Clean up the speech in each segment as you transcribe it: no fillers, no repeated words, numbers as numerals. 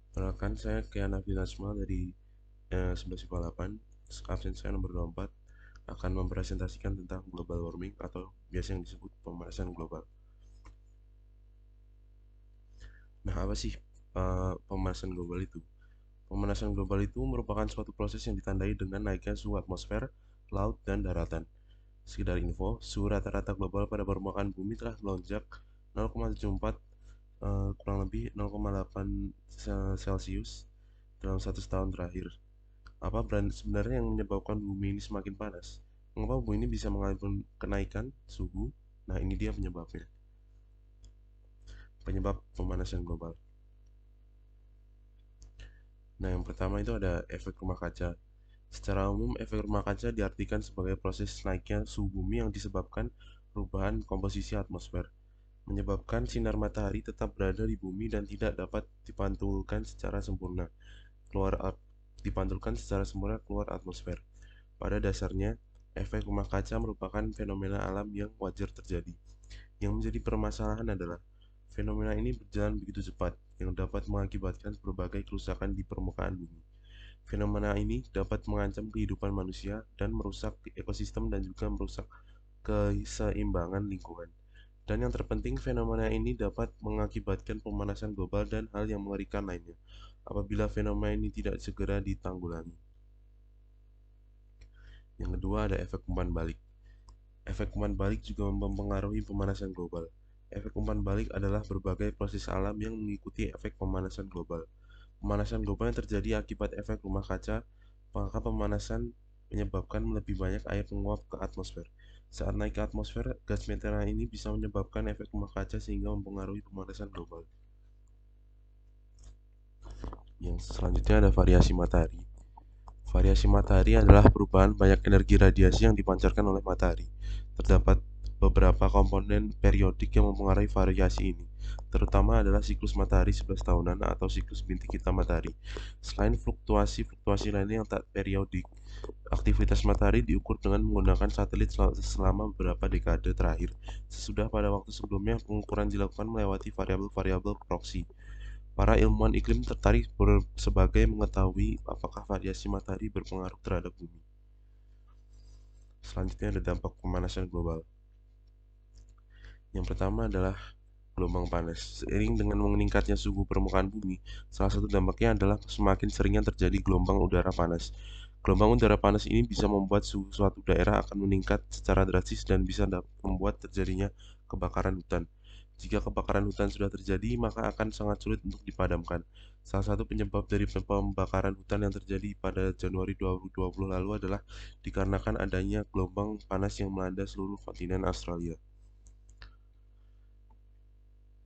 Perkenalkan, saya Kian Afdi Najma dari 11 IPA 8. Absen saya nomor 24 akan mempresentasikan tentang global warming atau biasa yang disebut pemanasan global. Nah, apa sih pemanasan global itu? Pemanasan global itu merupakan suatu proses yang ditandai dengan naiknya suhu atmosfer, laut, dan daratan. Sekedar info, suhu rata-rata global pada permukaan bumi telah melonjak 0,74 kurang lebih 0,8 Celcius dalam 100 tahun terakhir. Apa sebenarnya yang menyebabkan bumi ini semakin panas? Mengapa bumi ini bisa mengalami kenaikan suhu? Nah, ini dia penyebabnya. Penyebab pemanasan global. Nah, yang pertama itu ada efek rumah kaca. Secara umum, efek rumah kaca diartikan sebagai proses naiknya suhu bumi yang disebabkan perubahan komposisi atmosfer, menyebabkan sinar matahari tetap berada di bumi dan tidak dapat dipantulkan secara sempurna keluar atmosfer. Pada dasarnya, efek rumah kaca merupakan fenomena alam yang wajar terjadi. Yang menjadi permasalahan adalah fenomena ini berjalan begitu cepat yang dapat mengakibatkan berbagai kerusakan di permukaan bumi. Fenomena ini dapat mengancam kehidupan manusia dan merusak ekosistem dan juga merusak keseimbangan lingkungan. Dan yang terpenting, fenomena ini dapat mengakibatkan pemanasan global dan hal yang mengerikan lainnya apabila fenomena ini tidak segera ditanggulangi. Yang kedua ada efek umpan balik. Efek umpan balik juga mempengaruhi pemanasan global. Efek umpan balik adalah berbagai proses alam yang mengikuti efek pemanasan global. Pemanasan global yang terjadi akibat efek rumah kaca, maka pemanasan menyebabkan lebih banyak air menguap ke atmosfer. Saat naik ke atmosfer, gas metana ini bisa menyebabkan efek rumah kaca sehingga mempengaruhi pemanasan global. Yang selanjutnya ada variasi matahari. Variasi matahari adalah perubahan banyak energi radiasi yang dipancarkan oleh matahari. Terdapat beberapa komponen periodik yang mempengaruhi variasi ini, terutama adalah siklus matahari 11 tahunan atau siklus bintik hitam matahari. Selain fluktuasi lainnya yang tak periodik, aktivitas matahari diukur dengan menggunakan satelit selama beberapa dekade terakhir. Sesudah pada waktu sebelumnya, pengukuran dilakukan melewati variabel-variabel proksi. Para ilmuwan iklim tertarik sebagai mengetahui apakah variasi matahari berpengaruh terhadap bumi. Selanjutnya ada dampak pemanasan global. Yang pertama adalah gelombang panas. Seiring dengan meningkatnya suhu permukaan bumi, salah satu dampaknya adalah semakin seringnya terjadi gelombang udara panas. Gelombang udara panas ini bisa membuat suhu suatu daerah akan meningkat secara drastis dan bisa membuat terjadinya kebakaran hutan. Jika kebakaran hutan sudah terjadi, maka akan sangat sulit untuk dipadamkan. Salah satu penyebab dari pembakaran hutan yang terjadi pada Januari 2020 lalu adalah dikarenakan adanya gelombang panas yang melanda seluruh kontinen Australia.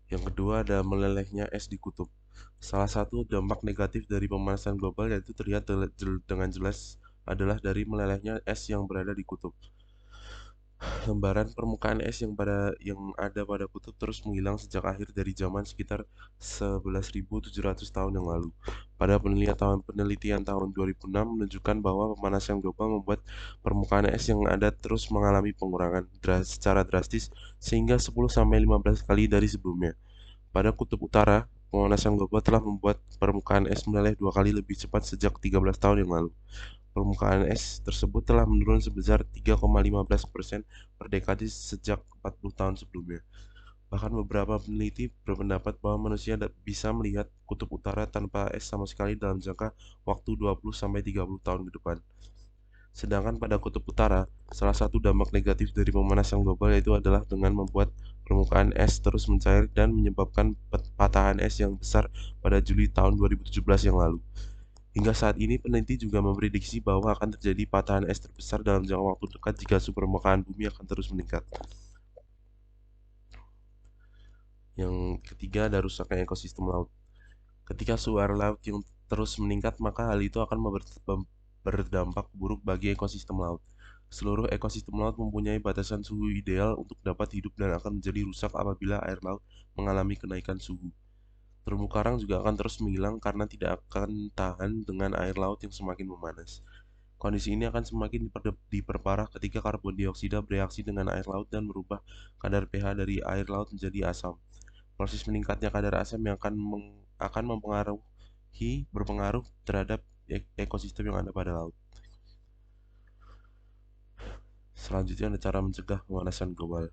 Yang kedua ada melelehnya es di kutub. Salah satu dampak negatif dari pemanasan global yaitu terlihat dengan jelas adalah dari melelehnya es yang berada di kutub. Lembaran permukaan es yang ada pada kutub terus menghilang sejak akhir dari zaman sekitar 11.700 tahun yang lalu. Pada penelitian tahun 2006 menunjukkan bahwa pemanasan global membuat permukaan es yang ada terus mengalami pengurangan secara drastis sehingga 10-15 kali dari sebelumnya. Pada kutub utara, pemanasan global telah membuat permukaan es meleleh 2 kali lebih cepat sejak 13 tahun yang lalu. Permukaan es tersebut telah menurun sebesar 3,15% per dekade sejak 40 tahun sebelumnya. Bahkan beberapa peneliti berpendapat bahwa manusia bisa melihat kutub utara tanpa es sama sekali dalam jangka waktu 20-30 tahun ke depan. Sedangkan pada kutub utara, salah satu dampak negatif dari pemanasan global yaitu adalah dengan membuat permukaan es terus mencair dan menyebabkan patahan es yang besar pada Juli tahun 2017 yang lalu. Hingga saat ini, peneliti juga memprediksi bahwa akan terjadi patahan es terbesar dalam jangka waktu dekat jika suhu permukaan bumi akan terus meningkat. Yang ketiga ada rusaknya ekosistem laut. Ketika suhu air laut yang terus meningkat, maka hal itu akan berdampak buruk bagi ekosistem laut. Seluruh ekosistem laut mempunyai batasan suhu ideal untuk dapat hidup dan akan menjadi rusak apabila air laut mengalami kenaikan suhu. Terumbu karang juga akan terus menghilang karena tidak akan tahan dengan air laut yang semakin memanas. Kondisi ini akan semakin diperparah ketika karbon dioksida bereaksi dengan air laut dan merubah kadar pH dari air laut menjadi asam. Proses meningkatnya kadar asam yang akan mempengaruhi berpengaruh terhadap ekosistem yang ada pada laut. Selanjutnya ada cara mencegah pemanasan global.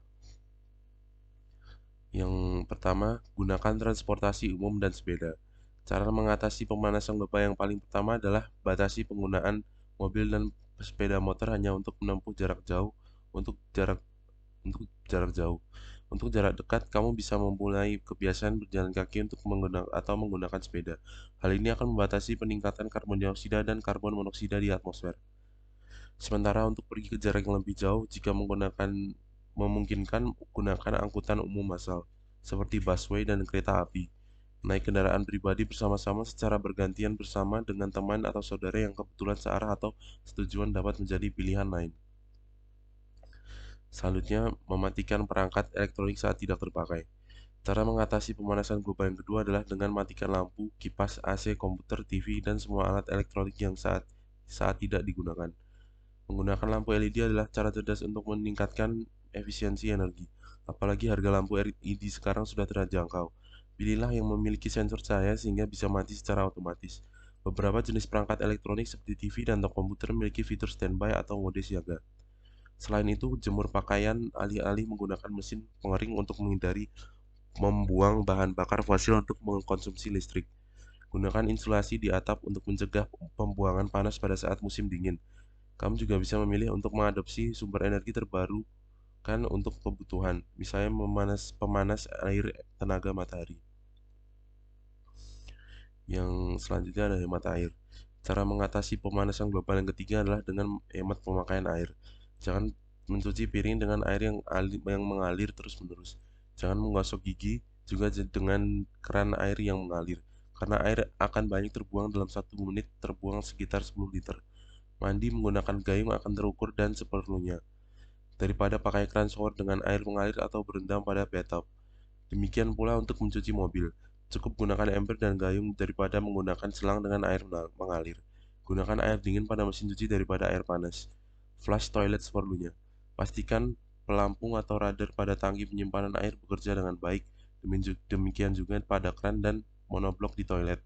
Yang pertama, gunakan transportasi umum dan sepeda. Cara mengatasi pemanasan global yang paling pertama adalah batasi penggunaan mobil dan sepeda motor hanya untuk menempuh jarak jauh. Untuk jarak untuk jarak jauh. Untuk jarak dekat, kamu bisa memulai kebiasaan berjalan kaki menggunakan sepeda. Hal ini akan membatasi peningkatan karbon dioksida dan karbon monoksida di atmosfer. Sementara untuk pergi ke jarak yang lebih jauh, jika memungkinkan, gunakan angkutan umum massal, seperti busway dan kereta api. Naik kendaraan pribadi bersama-sama secara bergantian bersama dengan teman atau saudara yang kebetulan searah atau setujuan dapat menjadi pilihan lain. Selanjutnya, mematikan perangkat elektronik saat tidak terpakai. Cara mengatasi pemanasan global yang kedua adalah dengan matikan lampu, kipas, AC, komputer, TV, dan semua alat elektronik yang saat tidak digunakan. Menggunakan lampu LED adalah cara cerdas untuk meningkatkan efisiensi energi. Apalagi harga lampu LED sekarang sudah terjangkau. Pilihlah yang memiliki sensor cahaya sehingga bisa mati secara otomatis. Beberapa jenis perangkat elektronik seperti TV dan komputer memiliki fitur standby atau mode siaga. Selain itu, jemur pakaian alih-alih menggunakan mesin pengering untuk menghindari membuang bahan bakar fosil untuk mengkonsumsi listrik. Gunakan insulasi di atap untuk mencegah pembuangan panas pada saat musim dingin. Kamu juga bisa memilih untuk mengadopsi sumber energi terbarukan untuk kebutuhan, misalnya pemanas air tenaga matahari. Yang selanjutnya ada hemat air. Cara mengatasi pemanasan global yang ketiga adalah dengan hemat pemakaian air. Jangan mencuci piring dengan air yang mengalir terus-menerus. Jangan menggosok gigi juga dengan keran air yang mengalir, karena air akan banyak terbuang dalam 1 menit, terbuang sekitar 10 liter. Mandi menggunakan gayung akan terukur dan seperlunya, daripada pakai keran shower dengan air mengalir atau berendam pada bathtub. Demikian pula untuk mencuci mobil. Cukup gunakan ember dan gayung daripada menggunakan selang dengan air mengalir. Gunakan air dingin pada mesin cuci daripada air panas. Flush toilet seperlunya. Pastikan pelampung atau radar pada tangki penyimpanan air bekerja dengan baik. Demikian juga pada kran dan monoblok di toilet.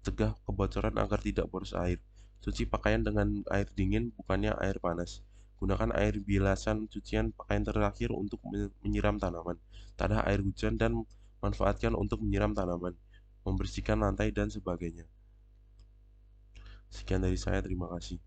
Cegah kebocoran agar tidak boros air. Cuci pakaian dengan air dingin, bukannya air panas. Gunakan air bilasan cucian pakaian terakhir untuk menyiram tanaman, tanah air hujan, dan manfaatkan untuk menyiram tanaman, membersihkan lantai, dan sebagainya. Sekian dari saya, terima kasih.